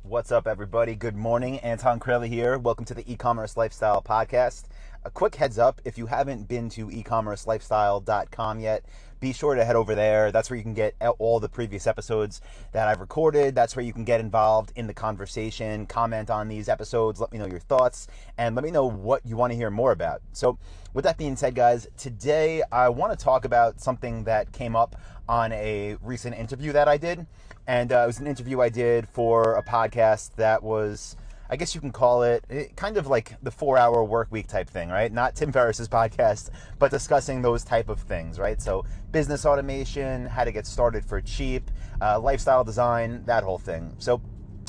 What's up, everybody? Good morning. Anton, Kraly here. Welcome to the eCommerce Lifestyle Podcast. A quick heads up, if you haven't been to ecommercelifestyle.com yet, be sure to head over there. That's where you can get all the previous episodes that I've recorded. That's where you can get involved in the conversation, comment on these episodes, let me know your thoughts, and let me know what you want to hear more about. So with that being said, guys, today I want to talk about something that came up on a recent interview that I did. And it was an interview I did for a podcast that was, I guess you can call it kind of like the 4-hour work week type thing, right? Not Tim Ferriss's podcast, but discussing those type of things, right? So business automation, how to get started for cheap, lifestyle design, that whole thing. So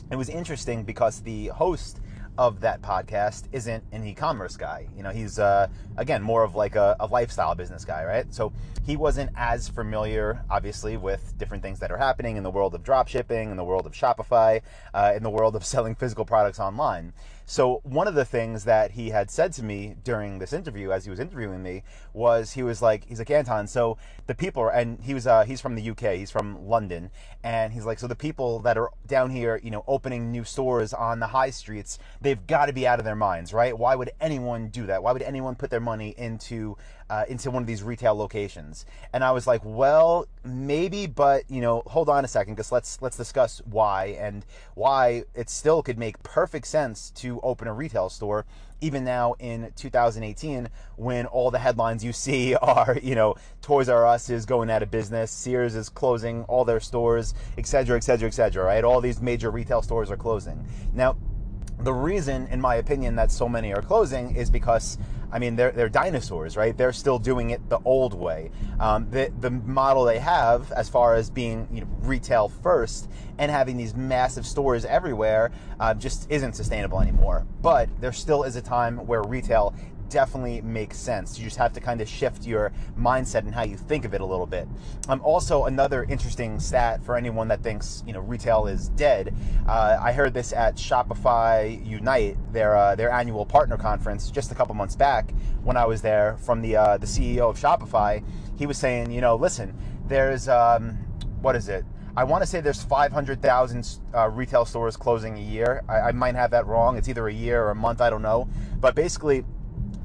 it was interesting because the host of that podcast isn't an e-commerce guy. You know, he's, again, more of like a lifestyle business guy, right? So he wasn't as familiar, obviously, with different things that are happening in the world of drop shipping, in the world of Shopify, in the world of selling physical products online. So one of the things that he had said to me during this interview, as he was interviewing me, was he's like, Anton, so the people, and he's from the UK, he's from London, and he's like, so the people that are down here, you know, opening new stores on the high streets, they've got to be out of their minds, right? Why would anyone do that? Why would anyone put their money into one of these retail locations? And I was like, well, maybe, but you know, hold on a second, because let's discuss why, and why it still could make perfect sense to open a retail store even now in 2018, when all the headlines you see are, you know, Toys R Us is going out of business, Sears is closing all their stores, etc., etc., etc., right? All these major retail stores are closing. Now, the reason, in my opinion, that so many are closing is because, I mean, they're dinosaurs, right? They're still doing it the old way. The model they have, as far as being, you know, retail first and having these massive stores everywhere, just isn't sustainable anymore. But there still is a time where retail definitely makes sense. You just have to kind of shift your mindset and how you think of it a little bit. Also, another interesting stat for anyone that thinks, you know, retail is dead. I heard this at Shopify Unite, their annual partner conference, just a couple months back when I was there, from the CEO of Shopify. He was saying, you know, listen, there's what is it? I want to say there's 500,000 retail stores closing a year. I might have that wrong. It's either a year or a month, I don't know. But basically,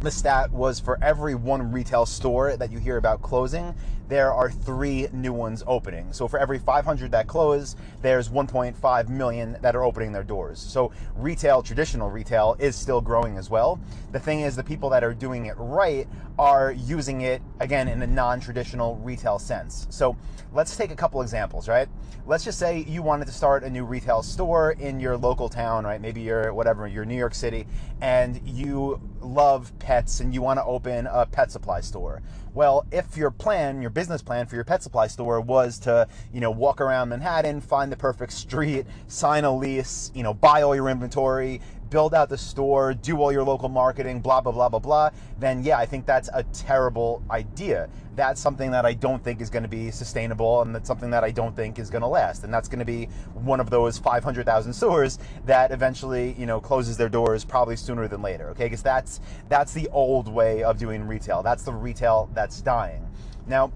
the stat was for every one retail store that you hear about closing, there are 3 new ones opening. So for every 500 that close, there's 1.5 million that are opening their doors. So retail, traditional retail, is still growing as well. The thing is, the people that are doing it right are using it, again, in a non-traditional retail sense. So let's take a couple examples, right? Let's just say you wanted to start a new retail store in your local town, right? Maybe you're New York City, and you love pets and you want to open a pet supply store. Well, if your business plan for your pet supply store was to, you know, walk around Manhattan, find the perfect street, sign a lease, you know, buy all your inventory, build out the store, do all your local marketing, blah, blah, blah, blah, blah, then yeah, I think that's a terrible idea. That's something that I don't think is going to be sustainable, and that's something that I don't think is going to last. And that's going to be one of those 500,000 stores that eventually, you know, closes their doors probably sooner than later, okay? Because that's the old way of doing retail. That's the retail that's dying. Now,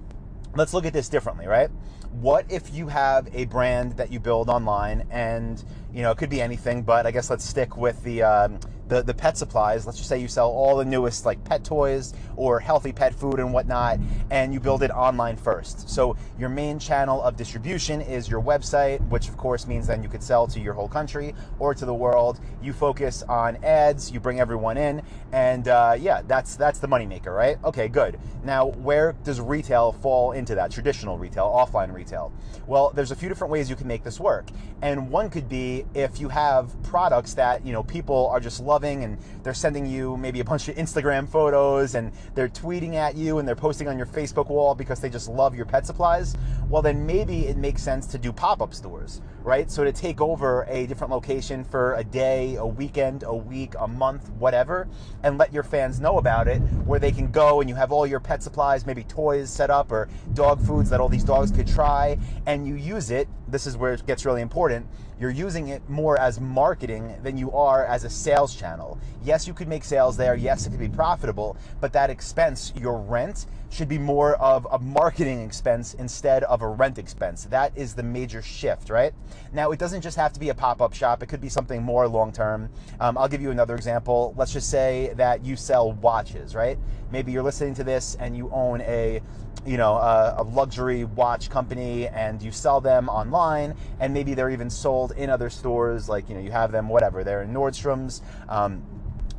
let's look at this differently, right? What if you have a brand that you build online, and, you know, it could be anything, but I guess let's stick with the pet supplies. Let's just say you sell all the newest, like, pet toys or healthy pet food and whatnot, and you build it online first. So your main channel of distribution is your website, which of course means then you could sell to your whole country or to the world. You focus on ads, you bring everyone in, and yeah, that's the moneymaker, right? Okay, good. Now, where does retail fall into that? Traditional retail, offline retail. Well, there's a few different ways you can make this work. And one could be if you have products that, you know, people are just loving, and they're sending you maybe a bunch of Instagram photos, and they're tweeting at you, and they're posting on your Facebook wall because they just love your pet supplies. Well, then maybe it makes sense to do pop-up stores, right? So to take over a different location for a day, a weekend, a week, a month, whatever, and let your fans know about it, where they can go and you have all your pet supplies, maybe toys set up or dog foods that all these dogs could try, and you use it this is where it gets really important, you're using it more as marketing than you are as a sales channel. Yes, you could make sales there. Yes, it could be profitable, but that expense, your rent, should be more of a marketing expense instead of a rent expense. That is the major shift, right? Now, it doesn't just have to be a pop-up shop. It could be something more long-term. I'll give you another example. Let's just say that you sell watches, right? Maybe you're listening to this and you own a luxury watch company, and you sell them online, and maybe they're even sold in other stores, like, you have them, whatever. They're in Nordstrom's,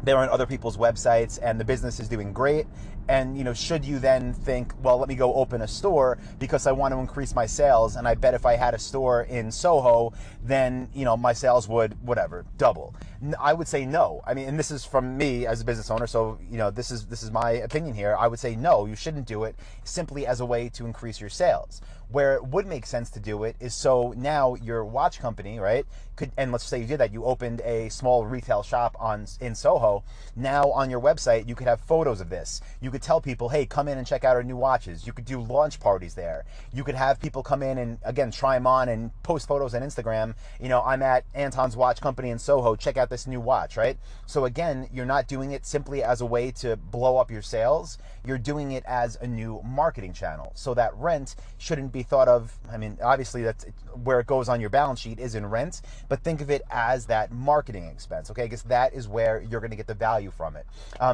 they're on other people's websites, and the business is doing great. And, should you then think, well, let me go open a store because I want to increase my sales, and I bet if I had a store in Soho, then, my sales would, double. I would say no. I mean, and this is from me as a business owner, so, this is my opinion here. I would say no, you shouldn't do it simply as a way to increase your sales. Where it would make sense to do it is so now your watch company, right, and let's say you did that, you opened a small retail shop in Soho. Now on your website, you could have photos of this. You could tell people, hey, come in and check out our new watches. You could do launch parties there. You could have people come in and, again, try them on and post photos on Instagram. I'm at Anton's watch company in Soho. Check out this new watch, right? So again, you're not doing it simply as a way to blow up your sales. You're doing it as a new marketing channel. So that rent shouldn't be thought of, I mean, obviously that's where it goes on your balance sheet is in rent, but think of it as that marketing expense, okay? Because that is where you're going to get the value from it.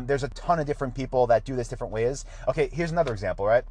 There's a ton of different people that do this different ways. Okay, here's another example, right?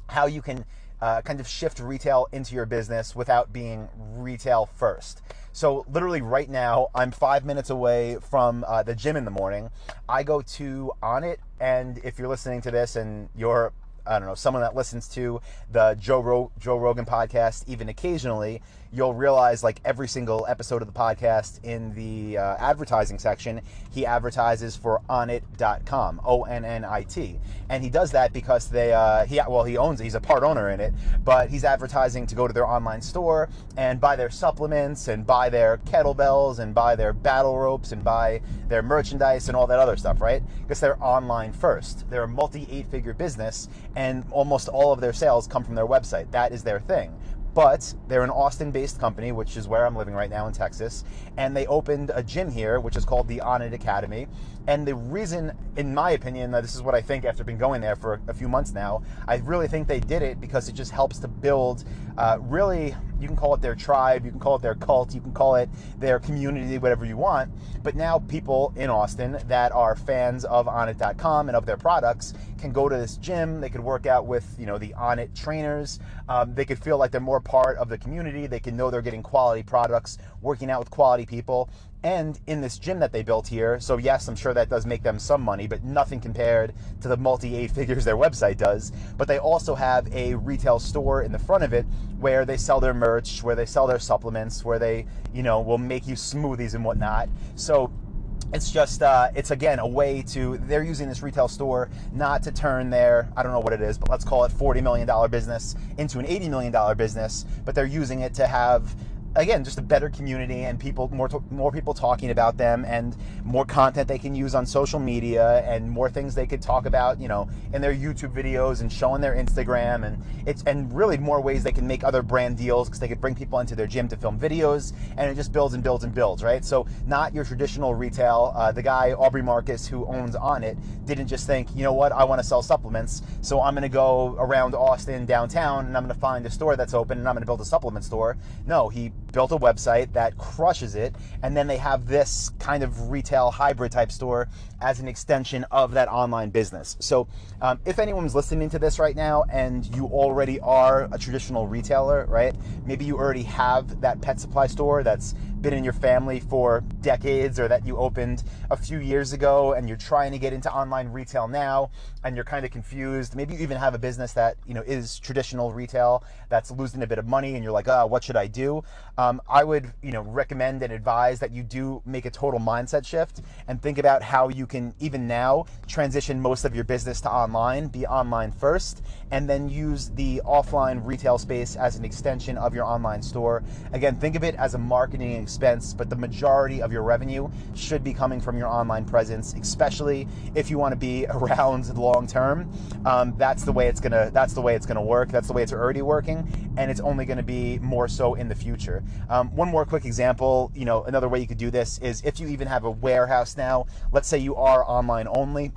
How you can kind of shift retail into your business without being retail first. So literally right now, I'm 5 minutes away from the gym in the morning. I go to Onnit, and if you're listening to this and you're, I don't know, someone that listens to the Joe Rogan podcast even occasionally, you'll realize like every single episode of the podcast in the advertising section, he advertises for Onnit.com, ONNIT. And he does that because he owns it, he's a part owner in it, but he's advertising to go to their online store and buy their supplements and buy their kettlebells and buy their battle ropes and buy their merchandise and all that other stuff, right? Because they're online first. They're a multi-8-figure business, and almost all of their sales come from their website. That is their thing. But they're an Austin-based company, which is where I'm living right now in Texas, and they opened a gym here, which is called the Onnit Academy. And the reason, in my opinion, this is what I think after being going there for a few months now, I really think they did it because it just helps to build, really, you can call it their tribe, you can call it their cult, you can call it their community, whatever you want. But now people in Austin that are fans of Onnit.com and of their products can go to this gym. They could work out with, the Onnit trainers. They could feel like they're more part of the community. They can know they're getting quality products, working out with quality people. And in this gym that they built here, so yes, I'm sure that does make them some money, but nothing compared to the multi-8 figures their website does. But they also have a retail store in the front of it where they sell their merch, where they sell their supplements, where they, will make you smoothies and whatnot. So it's just, it's again a way to, they're using this retail store not to turn their, I don't know what it is, but let's call it $40 million business into an $80 million business, but they're using it to have, again, just a better community and people, more people talking about them, and more content they can use on social media, and more things they could talk about, in their YouTube videos and showing their Instagram, and really more ways they can make other brand deals because they could bring people into their gym to film videos, and it just builds and builds and builds, right? So not your traditional retail. The guy, Aubrey Marcus, who owns Onnit, didn't just think, you know what, I want to sell supplements, so I'm going to go around Austin downtown and I'm going to find a store that's open and I'm going to build a supplement store. No, he built a website that crushes it, and then they have this kind of retail hybrid type store as an extension of that online business. So if anyone's listening to this right now and you already are a traditional retailer, right? Maybe you already have that pet supply store that's been in your family for decades, or that you opened a few years ago and you're trying to get into online retail now and you're kind of confused. Maybe you even have a business that is traditional retail that's losing a bit of money and you're like, what should I do? I would recommend and advise that you do make a total mindset shift and think about how you can even now transition most of your business to online, be online first, and then use the offline retail space as an extension of your online store. Again, think of it as a marketing expense, but the majority of your revenue should be coming from your online presence, especially if you want to be around long term. That's the way it's gonna work. That's the way it's already working, and it's only going to be more so in the future. One more quick example, another way you could do this is if you even have a warehouse now. Let's say you are online only,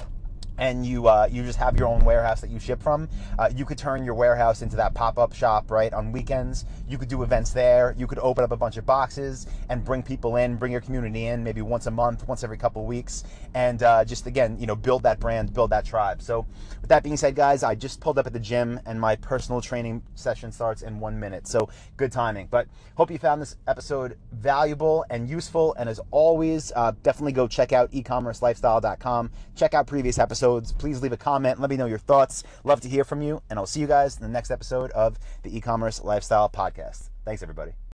and you just have your own warehouse that you ship from. You could turn your warehouse into that pop-up shop, right? On weekends, you could do events there. You could open up a bunch of boxes and bring people in, bring your community in, maybe once a month, once every couple of weeks, and just again, build that brand, build that tribe. So with that being said, guys, I just pulled up at the gym and my personal training session starts in 1 minute. So good timing. But hope you found this episode valuable and useful. And as always, definitely go check out eCommerceLifestyle.com. Check out previous episodes. Please leave a comment. Let me know your thoughts. Love to hear from you. And I'll see you guys in the next episode of the eCommerce Lifestyle Podcast. Thanks, everybody.